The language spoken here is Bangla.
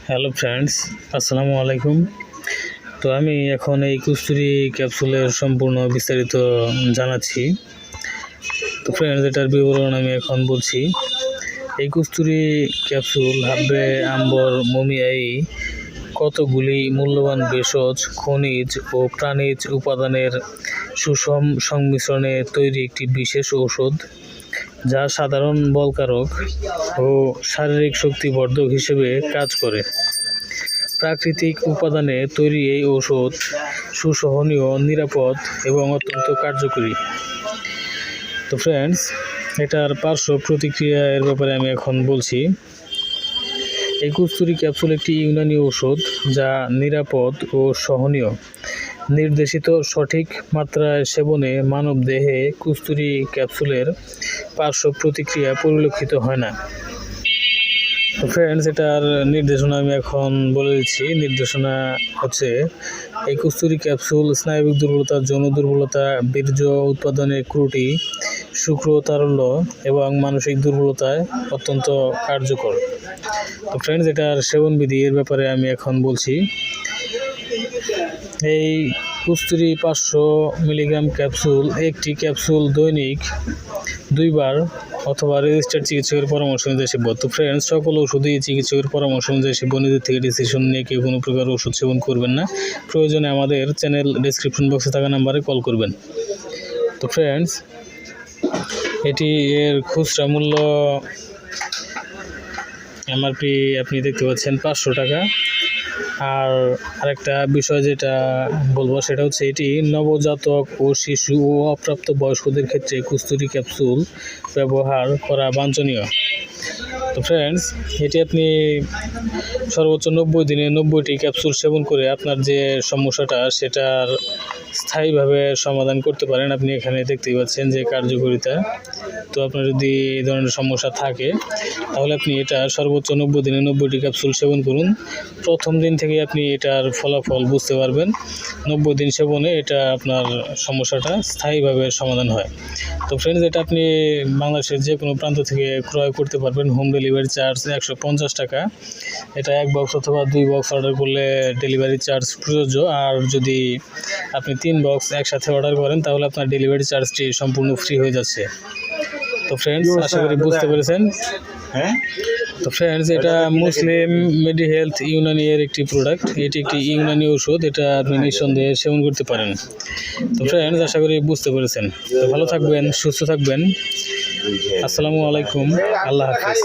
হ্যালো ফ্রেন্ডস, আসসালামু আলাইকুম। তো আমি এখন এই কস্তুরী ক্যাপসুলের সম্পূর্ণ বিস্তারিত জানাচ্ছি। তো ফ্রেন্ডস, এটার বিবরণ আমি এখন বলছি। এই কস্তুরী ক্যাপসুল হাব্বে আম্বর মমিয়াই কতগুলি মূল্যবান ভেষজ, খনিজ ও প্রাণীজ উপাদানের সুষম সংমিশ্রণে তৈরি একটি বিশেষ ঔষধ, যা সাধারণ বলকারক ও শারীরিক শক্তিবর্ধক হিসেবে কাজ করে। প্রাকৃতিক উপাদানে তৈরি এই ঔষধ সুসহনীয়, নিরাপদ এবং অত্যন্ত কার্যকরী। তো ফ্রেন্ডস, এটার পার্শ্ব প্রতিক্রিয়া এর ব্যাপারে আমি এখন বলছি। এই কস্তুরী ক্যাপসুল একটি ইউনানি ঔষধ যা নিরাপদ ও সহনীয়। নির্দেশিত সঠিক মাত্রায় সেবনে মানব দেহে কস্তুরী ক্যাপসুলের পার্শ্ব প্রতিক্রিয়া পরিলক্ষিত হয় না। তো ফ্রেন্ডস, এটার নির্দেশনা আমি এখন বলে দিচ্ছি। নির্দেশনা হচ্ছে, এই কস্তুরী ক্যাপসুল স্নায়বিক দুর্বলতা, যৌন দুর্বলতা, বীর্য উৎপাদনে ত্রুটি, শুক্র তারল্য এবং মানসিক দুর্বলতায় অত্যন্ত কার্যকর। তো ফ্রেন্ডস, এটার সেবনবিধি এর ব্যাপারে আমি এখন বলছি। এই কস্তুরী 500 মিলিগ্রাম ক্যাপসুল, একটি ক্যাপসুল দৈনিক 2 বার অথবা রেজিস্টার্ড চিকিৎসকের পরামর্শ অনুযায়ী সেবন। তো ফ্রেন্ডস, সকল ওষুধই চিকিৎসকের পরামর্শ অনুযায়ী সেবন। নিজের থেকে ডিসিশন নিয়ে কেউ কোনো প্রকার ওষুধ সেবন করবেন না। প্রয়োজনে আমাদের চ্যানেল ডেসক্রিপশন বক্সে থাকা নাম্বারে কল করবেন। তো ফ্রেন্ডস, এটি এর খুচরা মূল্য এমআরপি আপনি দেখতে পাচ্ছেন 500 টাকা। আর আরেকটা বিষয় যেটা বলবো সেটা হচ্ছে, এটি নবজাতক ও শিশু ও অপ্রাপ্ত বয়স্কদের ক্ষেত্রে কস্তুরী ক্যাপসুল ব্যবহার করা বাঞ্ছনীয়। তো ফ্রেন্ডস, এটি আপনি সর্বোচ্চ 90 দিনে 90টি ক্যাপসুল সেবন করে আপনার যে সমস্যাটা সেটার স্থায়ীভাবে সমাধান করতে পারেন। আপনি এখানে দেখতেই পাচ্ছেন যে কার্যকারিতা। তো আপনার যদি এই ধরনের সমস্যা থাকে তাহলে আপনি এটা সর্বোচ্চ 90 দিনে 90টি ক্যাপসুল সেবন করুন। প্রথম দিন থেকে আপনি এটার ফলাফল বুঝতে পারবেন। 90 দিন সেবনে এটা আপনার সমস্যাটা স্থায়ীভাবে সমাধান হয়। তো ফ্রেন্ডস, এটা আপনি বাংলাদেশের যে কোনো প্রান্ত থেকে ক্রয় করতে পারবেন। হোম ডেলিভারি চার্জ 150 টাকা। এটা 1 বক্স অথবা 2 বক্স অর্ডার করলে ডেলিভারি চার্জ প্রযোজ্য। আর যদি আপনি 3 বক্স একসাথে অর্ডার করেন তাহলে আপনার ডেলিভারি চার্জটি সম্পূর্ণ ফ্রি হয়ে যাচ্ছে। তো ফ্রেন্ডস, আশা করি বুঝতে পেরেছেন। তো ফ্রেন্ডস, এটা মুসলিম মেডি হেলথ ইউনানি এর একটি প্রোডাক্ট। এটি একটি ইউনানি ঔষধ, এটা আপনি নিঃসন্দেহে সেবন করতে পারেন। তো ফ্রেন্ডস, আশা করি বুঝতে পেরেছেন। তো ভালো থাকবেন, সুস্থ থাকবেন। আসসালামু আলাইকুম, আল্লাহ হাফেজ।